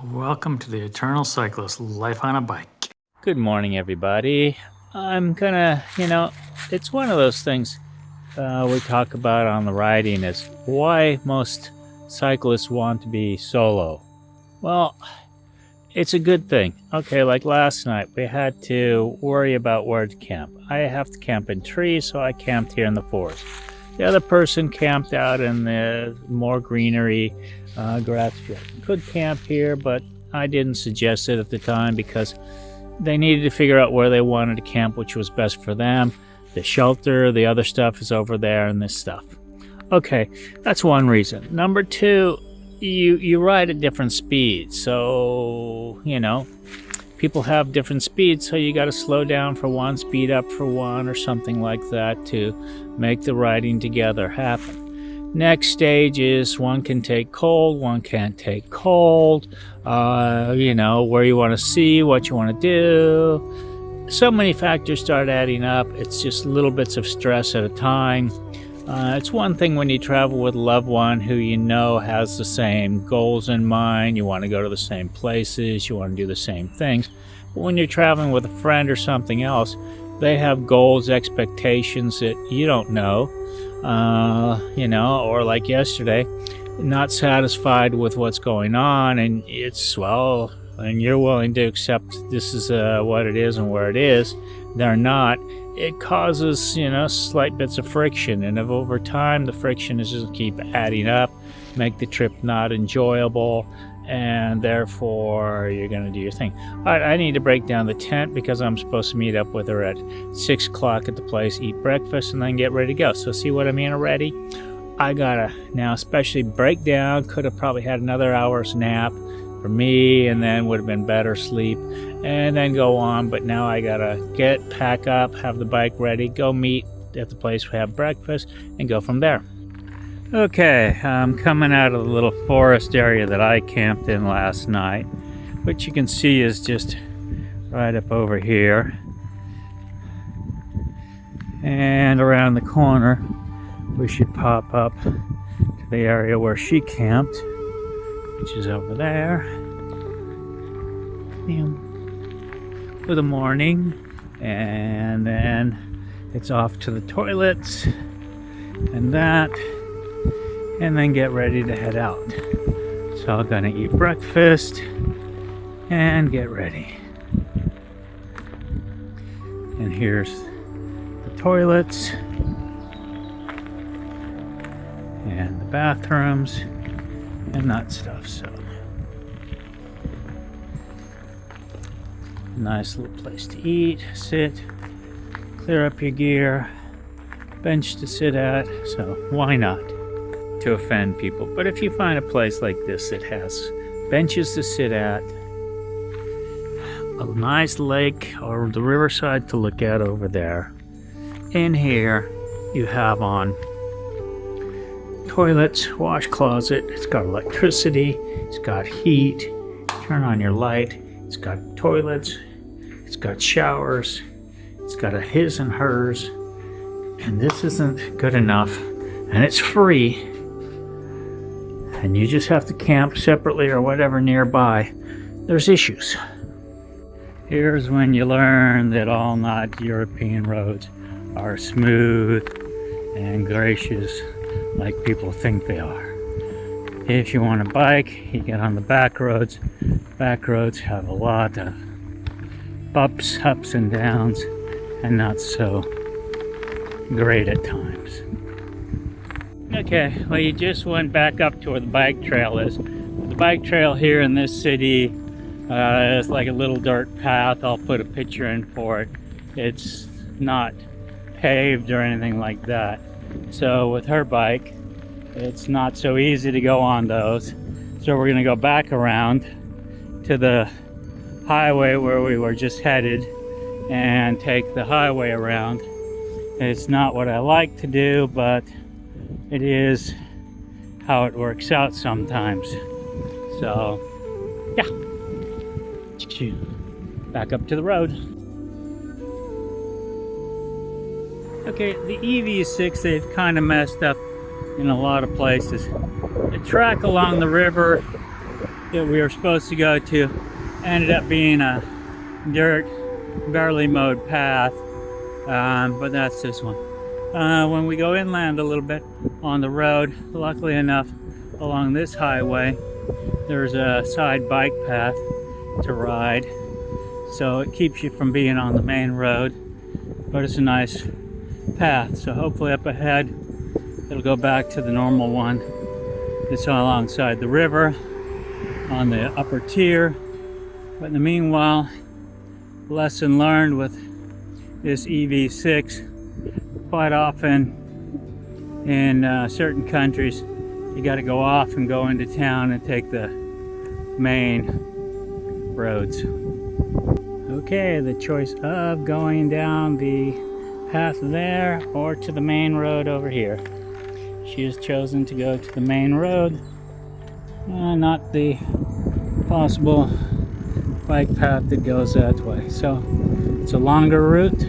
Welcome to the Eternal Cyclist, Life on a Bike. Good morning, everybody. I'm gonna, it's one of those things we talk about on the riding is why most cyclists want to be solo. Well, it's a good thing. Okay, like last night, we had to worry about where to camp. I have to camp in trees, so I camped here in the forest. The other person camped out in the more greenery grass field. Could camp here, but I didn't suggest it at the time because they needed to figure out where they wanted to camp, which was best for them. The shelter, the other stuff is over there, and this stuff. Okay, that's one reason. Number two, you ride at different speeds, so people have different speeds, so you got to slow down for one, speed up for one, or something like that to make the riding together happen. Next stage is one can take cold, one can't take cold, where you want to see, what you want to do. So many factors start adding up. It's just little bits of stress at a time. It's one thing when you travel with a loved one who has the same goals in mind. You want to go to the same places, you want to do the same things. But when you're traveling with a friend or something else, they have goals, expectations that you don't know. Or like yesterday, not satisfied with what's going on, and and you're willing to accept this is what it is and where it is. They're not. It causes, slight bits of friction, and if over time the friction is just keep adding up, make the trip not enjoyable, and therefore you're going to do your thing. All right, I need to break down the tent because I'm supposed to meet up with her at 6 o'clock at the place, eat breakfast, and then get ready to go. So see what I mean already? I gotta now especially break down. Could have probably had another hour's nap for me, and then would have been better sleep, and then go on. But now I gotta pack up, have the bike ready, go meet at the place we have breakfast, and go from there. Okay, I'm coming out of the little forest area that I camped in last night, which you can see is just right up over here. And around the corner, we should pop up to the area where she camped, which is over there. For the morning, and then it's off to the toilets, and then get ready to head out. So I'm gonna eat breakfast and get ready. And here's the toilets and the bathrooms and that stuff. So nice little place to eat, sit, clear up your gear, bench to sit at, so why not? To offend people. But if you find a place like this that has benches to sit at, a nice lake or the riverside to look at over there, in here you have on toilets, wash closet, it's got electricity, it's got heat, turn on your light, it's got toilets, it's got showers, it's got a his and hers, and this isn't good enough, and it's free. And you just have to camp separately or whatever nearby. There's issues. Here's when you learn that all not European roads are smooth and gracious like people think they are. If you want a bike, you get on the back roads. Back roads have a lot of bumps, ups and downs, and not so great at times. Okay, well, you just went back up to where the bike trail is. The bike trail here in this city is like a little dirt path. I'll put a picture in for it. It's not paved or anything like that. So with her bike, it's not so easy to go on those. So we're gonna go back around to the highway where we were just headed and take the highway around. It's not what I like to do, but it is how it works out sometimes. So, yeah. Back up to the road. Okay, the EV6 they've kind of messed up in a lot of places. The track along the river that we were supposed to go to ended up being a dirt, barely mowed path, but that's this one. When we go inland a little bit on the road, luckily enough, along this highway, there's a side bike path to ride, so it keeps you from being on the main road, but it's a nice path. So hopefully up ahead it'll go back to the normal one that's alongside the river on the upper tier. But in the meanwhile, lesson learned with this EV6, quite often in certain countries you got to go off and go into town and take the main roads. Okay, the choice of going down the path there or to the main road over here. She has chosen to go to the main road, not the possible bike path that goes that way. So it's a longer route.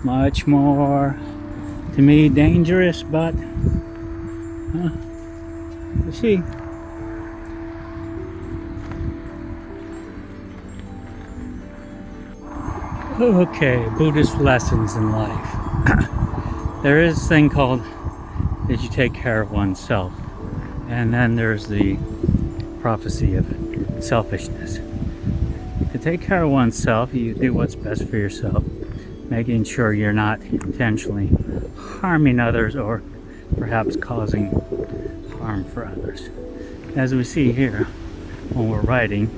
Much more, to me, dangerous, but we'll see. Okay, Buddhist lessons in life. There is a thing called that you take care of oneself, and then there's the prophecy of selfishness. To take care of oneself, you do what's best for yourself, making sure you're not intentionally harming others or perhaps causing harm for others. As we see here when we're riding,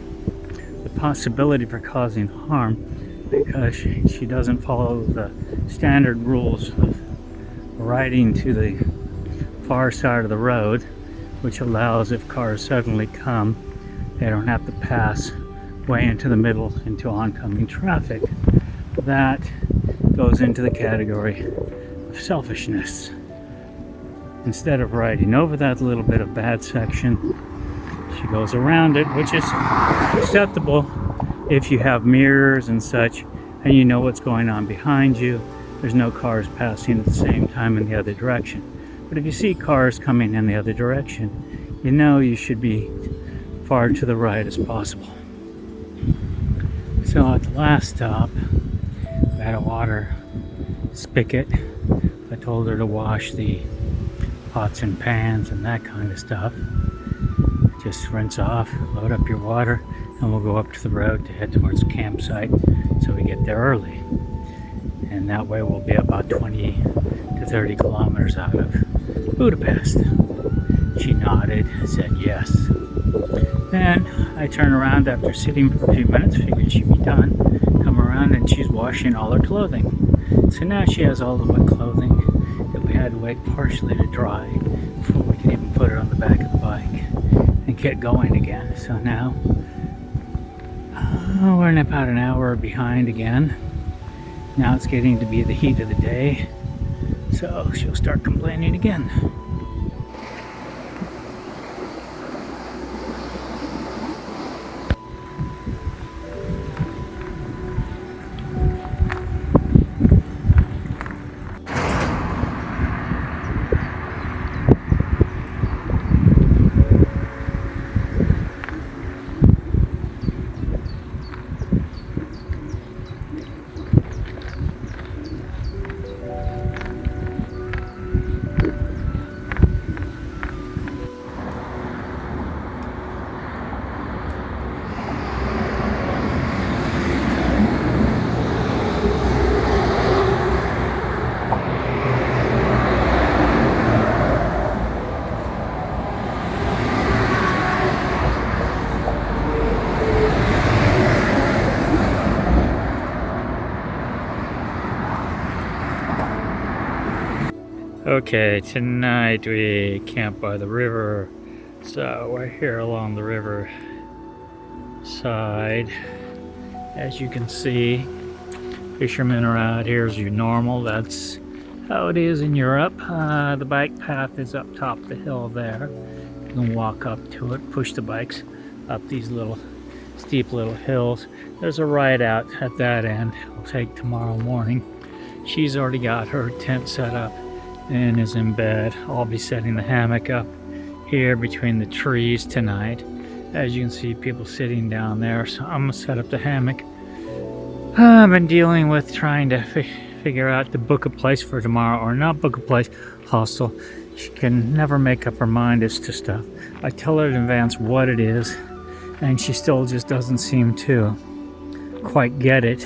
the possibility for causing harm because she doesn't follow the standard rules of riding to the far side of the road, which allows, if cars suddenly come, they don't have to pass way into the middle into oncoming traffic. That goes into the category of selfishness. Instead of riding over that little bit of bad section, she goes around it, which is acceptable if you have mirrors and such and you know what's going on behind you. There's no cars passing at the same time in the other direction. But if you see cars coming in the other direction, you know you should be far to the right as possible. So at the last stop, we had a water spigot. I told her to wash the pots and pans and that kind of stuff. Just rinse off, load up your water, and we'll go up to the road to head towards the campsite so we get there early. And that way we'll be about 20 to 30 kilometers out of Budapest. She nodded, said yes. Then I turn around after sitting for a few minutes, figured she'd be done, come around and she's washing all her clothing. So now she has all the wet clothing that we had to wait partially to dry before we could even put it on the back of the bike and get going again. So now we're in about an hour behind again. Now it's getting to be the heat of the day, so she'll start complaining again. Okay, tonight we camp by the river, so we're here along the river side. As you can see, fishermen are out here as normal. That's how it is in Europe. The bike path is up top the hill there. You can walk up to it, push the bikes up these little steep little hills. There's a ride out at that end. It'll take tomorrow morning. She's already got her tent set up and is in bed. I'll be setting the hammock up here between the trees tonight. As you can see, people sitting down there, so I'm gonna set up the hammock. I've been dealing with trying to figure out to book a place for tomorrow or not book a place. Hostel. She can never make up her mind as to stuff. I tell her in advance what it is, and she still just doesn't seem to quite get it.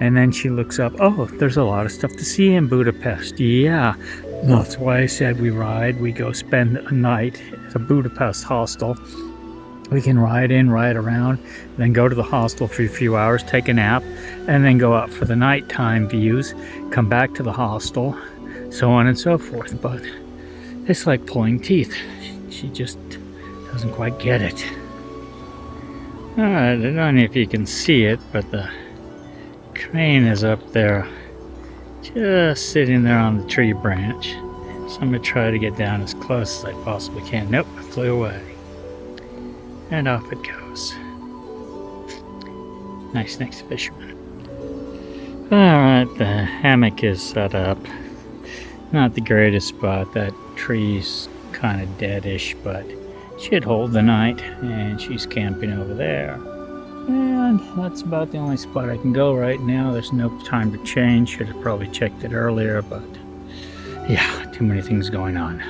And then she looks up, oh, there's a lot of stuff to see in Budapest. Yeah, that's why I said we go spend a night at a Budapest hostel. We can ride in, ride around, then go to the hostel for a few hours, take a nap, and then go out for the nighttime views, come back to the hostel, so on and so forth. But it's like pulling teeth. She just doesn't quite get it. I don't know if you can see it, but the crane is up there, just sitting there on the tree branch. So I'm going to try to get down as close as I possibly can. Nope, it flew away. And off it goes. Nice fisherman. Alright, the hammock is set up. Not the greatest spot. That tree's kind of deadish, but should hold the night. And she's camping over there. And that's about the only spot I can go right now. There's no time to change. Should have probably checked it earlier, but yeah, too many things going on.